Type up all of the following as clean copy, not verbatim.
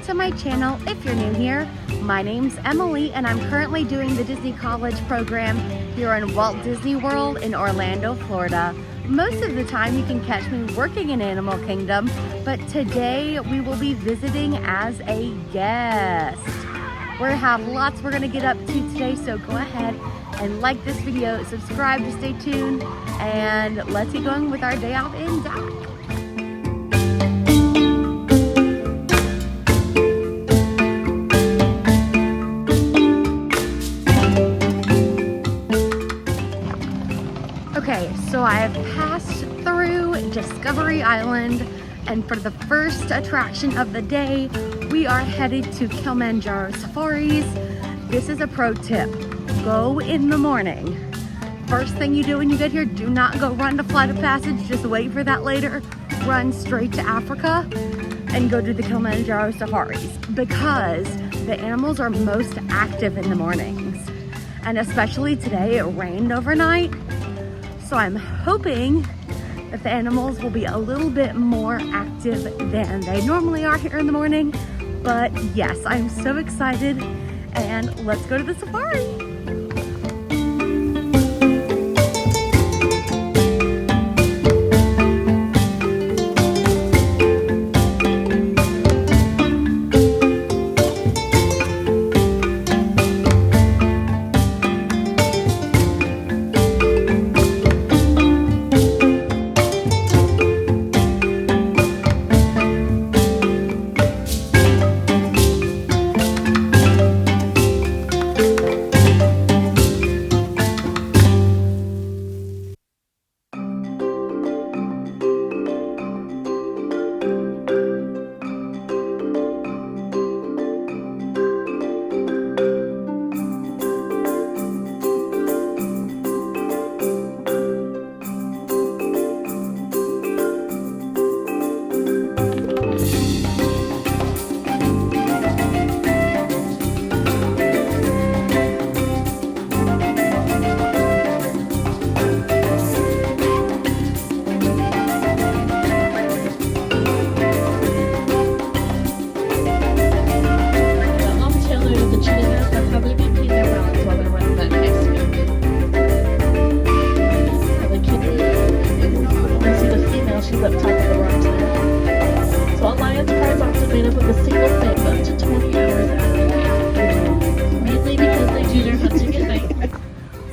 to my channel if you're new here. My name's Emily and I'm currently doing the Disney College program here in Walt Disney World in Orlando, Florida. Most of the time you can catch me working in Animal Kingdom, but today we will be visiting as a guest. We have lots we're gonna get up to today, so go ahead and like this video, subscribe to stay tuned, and let's get going with our day off in DAC. Okay, so I have passed through Discovery Island, and for the first attraction of the day, we are headed to Kilimanjaro Safaris. This is a pro tip. Go in the morning. First thing you do when you get here, do not go run to Flight of Passage, just wait for that later. Run straight to Africa and go to the Kilimanjaro Safaris because the animals are most active in the mornings. And especially today, it rained overnight. So I'm hoping that the animals will be a little bit more active than they normally are here in the morning. But yes, I'm so excited, and let's go to the safari.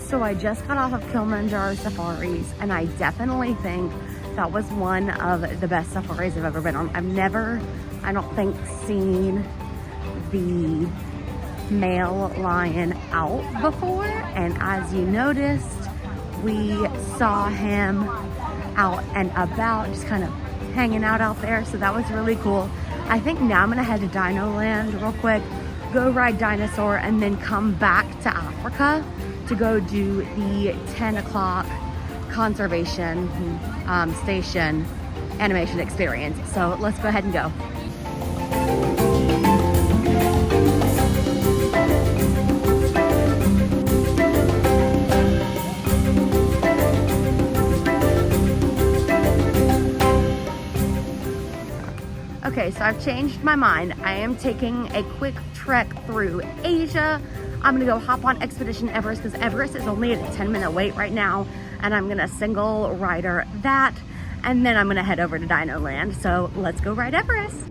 So I just got off of Kilimanjaro Safaris, and I definitely think that was one of the best safaris I've ever been on. I've never, I don't think, seen the male lion out before, and as you noticed, we saw him out and about, just kind of hanging out there, so that was really cool. I think now I'm gonna head to Dino Land real quick, go ride Dinosaur, and then come back to Africa to go do the 10 o'clock conservation station animation experience. So let's go ahead and go. Okay, so I've changed my mind. I am taking a quick trek through Asia. I'm gonna go hop on Expedition Everest because Everest is only at a 10-minute wait right now, and I'm gonna single rider that, and then I'm gonna head over to Dino Land. So let's go ride Everest.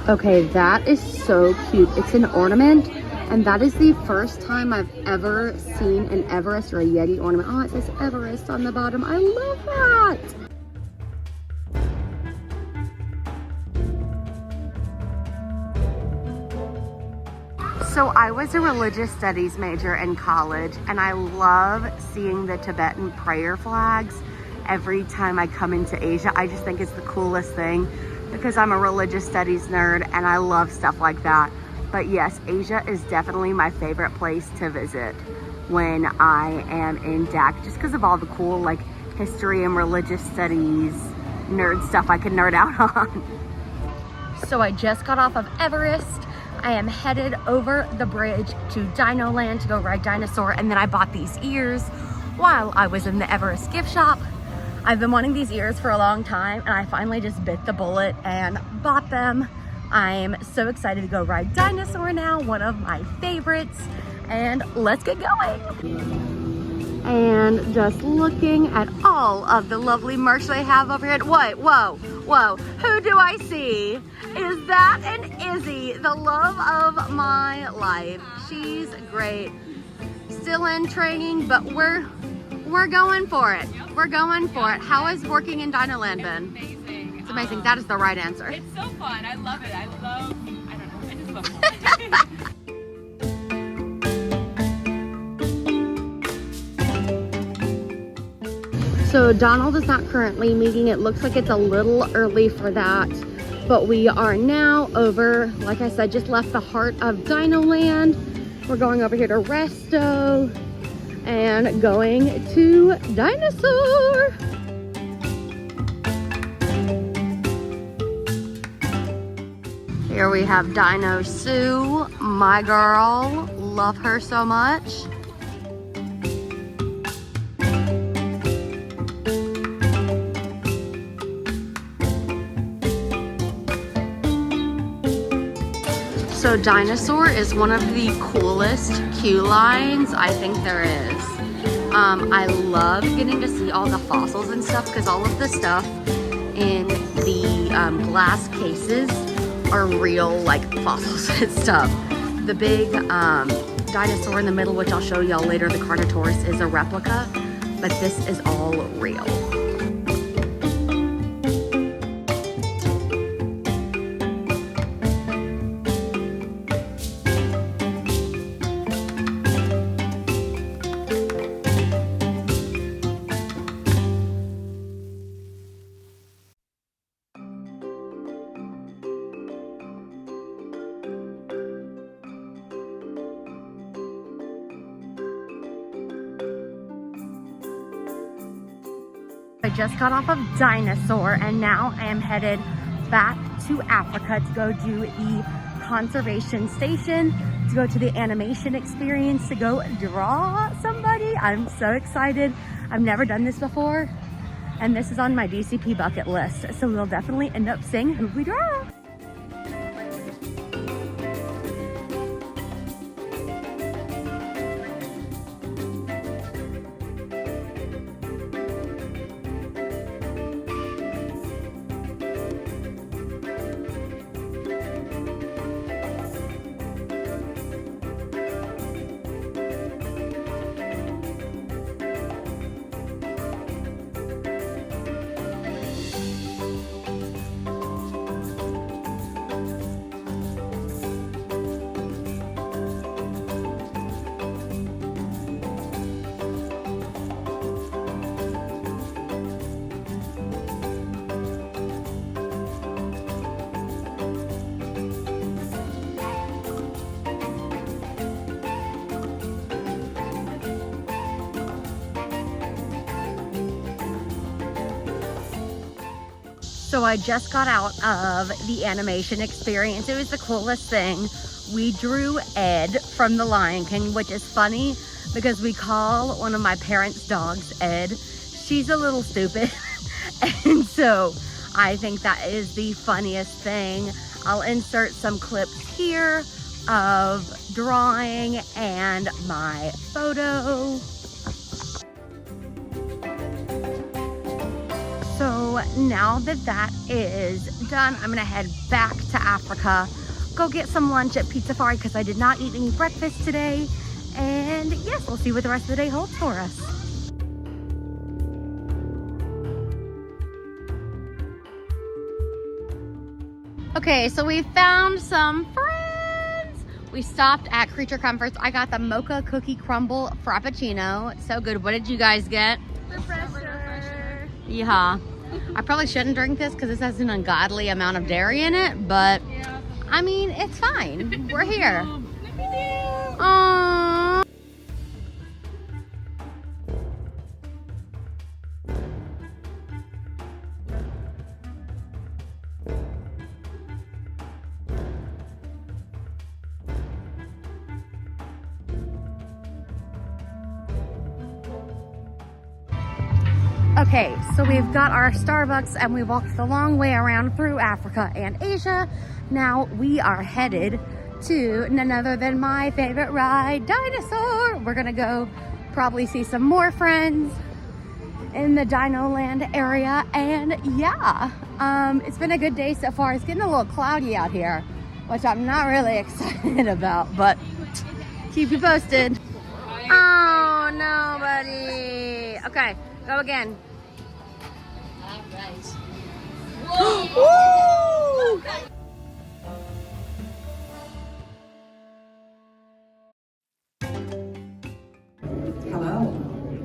Okay, that is so cute. It's an ornament, and that is the first time I've ever seen an Everest or a Yeti ornament. Oh, it says Everest on the bottom. I love that. So I was a religious studies major in college, and I love seeing the Tibetan prayer flags every time I come into Asia. I just think it's the coolest thing because I'm a religious studies nerd and I love stuff like that. But yes, Asia is definitely my favorite place to visit when I am in DAC, just because of all the cool like history and religious studies nerd stuff I can nerd out on. So I just got off of Everest. I am headed over the bridge to Dino Land to go ride Dinosaur, and then I bought these ears while I was in the Everest gift shop. I've been wanting these ears for a long time and I finally just bit the bullet and bought them. I'm so excited to go ride Dinosaur now, one of my favorites, and let's get going. And just looking at all of the lovely merch they have over here. Whoa, whoa, whoa, who do I see? Is that an Izzy, the love of my life? She's great. Still in training, but we're going for it. We're going for it. How has working in Dino Land been? Amazing. It's amazing. That is the right answer. It's so fun. I love it. I don't know. I just love it. So Donald is not currently meeting. It looks like it's a little early for that, but we are now over, like I said, just left the heart of Dino Land. We're going over here to Resto and going to Dinosaur. Here we have Dino Sue, my girl. Love her so much. So Dinosaur is one of the coolest queue lines I think there is. I love getting to see all the fossils and stuff because all of the stuff in the glass cases are real like fossils and stuff. The big dinosaur in the middle, which I'll show y'all later, the Carnotaurus, is a replica, but this is all real. I just got off of Dinosaur and now I am headed back to Africa to go do the conservation station, to go to the animation experience, to go draw somebody. I'm so excited. I've never done this before and this is on my DCP bucket list. So we'll definitely end up seeing who we draw. So I just got out of the animation experience. It was the coolest thing. We drew Ed from The Lion King, which is funny because we call one of my parents' dogs Ed. She's a little stupid. And so I think that is the funniest thing. I'll insert some clips here of drawing and my photo. So now that that is done, I'm gonna head back to Africa, go get some lunch at Pizzafari because I did not eat any breakfast today. And yes, we'll see what the rest of the day holds for us. Okay, so we found some friends. We stopped at Creature Comforts. I got the Mocha Cookie Crumble Frappuccino. So good. What did you guys get? Refresher. Yeah. I probably shouldn't drink this because this has an ungodly amount of dairy in it, but I mean, it's fine. We're here. Aww. Okay, so we've got our Starbucks and we walked the long way around through Africa and Asia. Now we are headed to none other than my favorite ride, Dinosaur. We're gonna go probably see some more friends in the Dino Land area. And yeah, it's been a good day so far. It's getting a little cloudy out here, which I'm not really excited about, but keep you posted. Oh, nobody. Okay, go again. All right. Woo! Hello.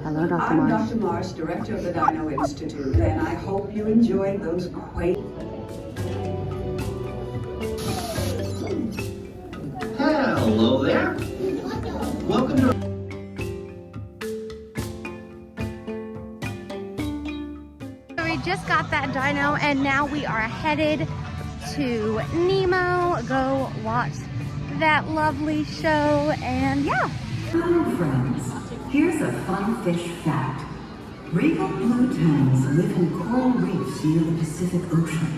Hello, Dr. I'm Marsh. Dr. Marsh, director of the Dino Institute, and I hope you enjoyed those quaint. Hello there. Welcome to. We just got that dino and now we are headed to Nemo, go watch that lovely show, and yeah. Hello friends, here's a fun fish fact. Regal blue tangs live in coral reefs near the Pacific Ocean.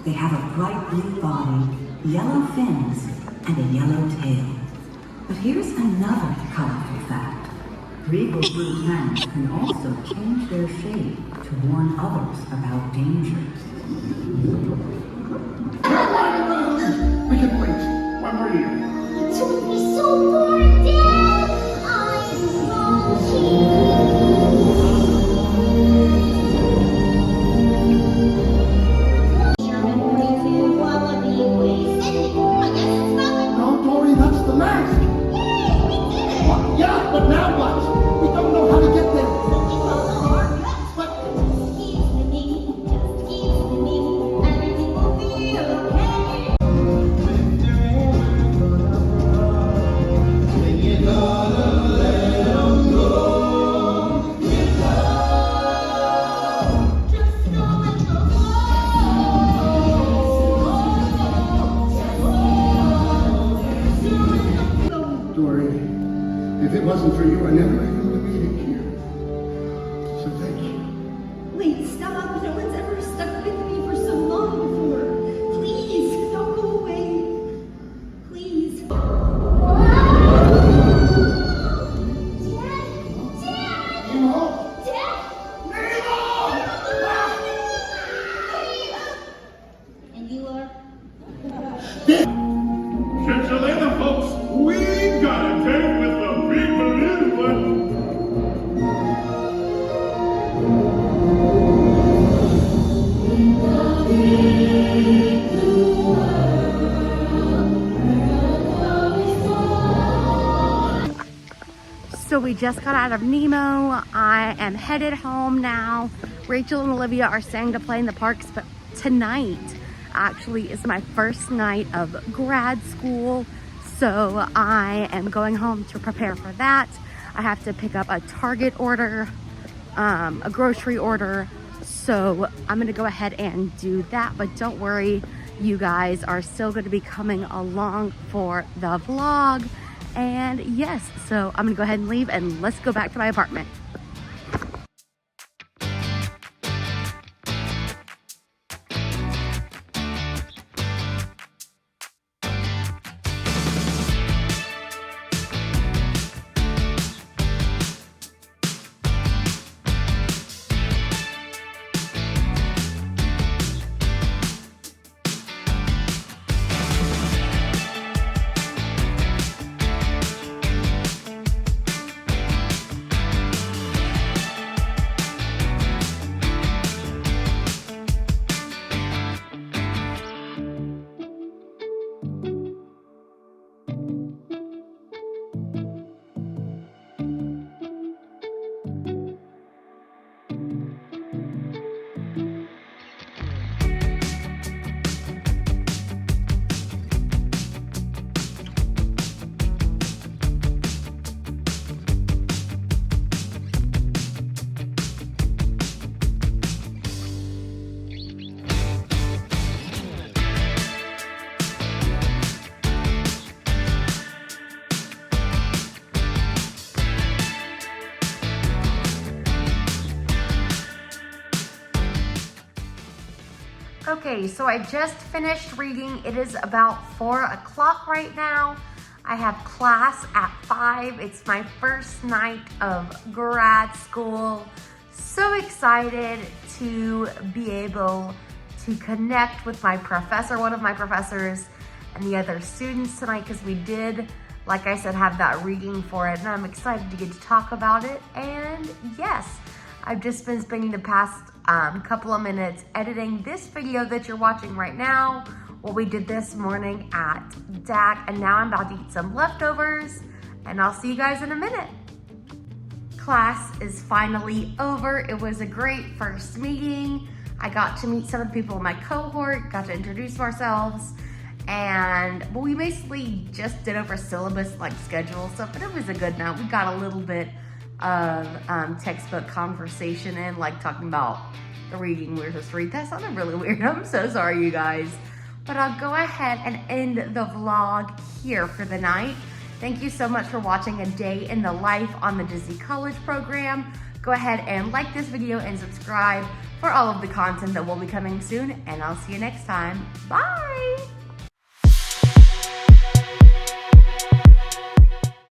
They have a bright blue body, yellow fins, and a yellow tail. But here's another colorful fact. Regal blue tangs can also change their shade to warn others about dangers. We can wait. One more year. It would be so boring, Dad. I'm No, Dory, that's the mask. What? Yeah, but now what? We don't know how to get there. But everything will be okay. you gotta let them go. Just know it's Dory, if it wasn't for you, I never even would have made it here. So thank you. Wait, stop. No one's ever stuck with me for so long before. Please, don't go away. Please. And you are? Catch you later, folks. We got a date with the big balloon one. So we just got out of Nemo. I am headed home now. Rachel and Olivia are staying to play in the parks, but tonight actually is my first night of grad school. So I am going home to prepare for that. I have to pick up a Target order, a grocery order. So I'm gonna go ahead and do that, but don't worry, you guys are still gonna be coming along for the vlog. And yes, so I'm gonna go ahead and leave and let's go back to my apartment. Okay, so I just finished reading. It is about 4 o'clock right now. I have class at 5. It's my first night of grad school. So excited to be able to connect with my professor, one of my professors, and the other students tonight, because we did, like I said, have that reading for it, and I'm excited to get to talk about it. And yes, I've just been spending the past couple of minutes editing this video that you're watching right now, what we did this morning at DAC, and now I'm about to eat some leftovers, and I'll see you guys in a minute. Class is finally over. It was a great first meeting. I got to meet some of the people in my cohort, got to introduce ourselves, and we basically just did over syllabus, like schedule stuff, but it was a good night. We got a little bit of textbook conversation in, like talking about the reading we were supposed to read. That sounded really weird. I'm so sorry, you guys. But I'll go ahead and end the vlog here for the night. Thank you so much for watching a day in the life on the Disney College program. Go ahead and like this video and subscribe for all of the content that will be coming soon, and I'll see you next time. Bye!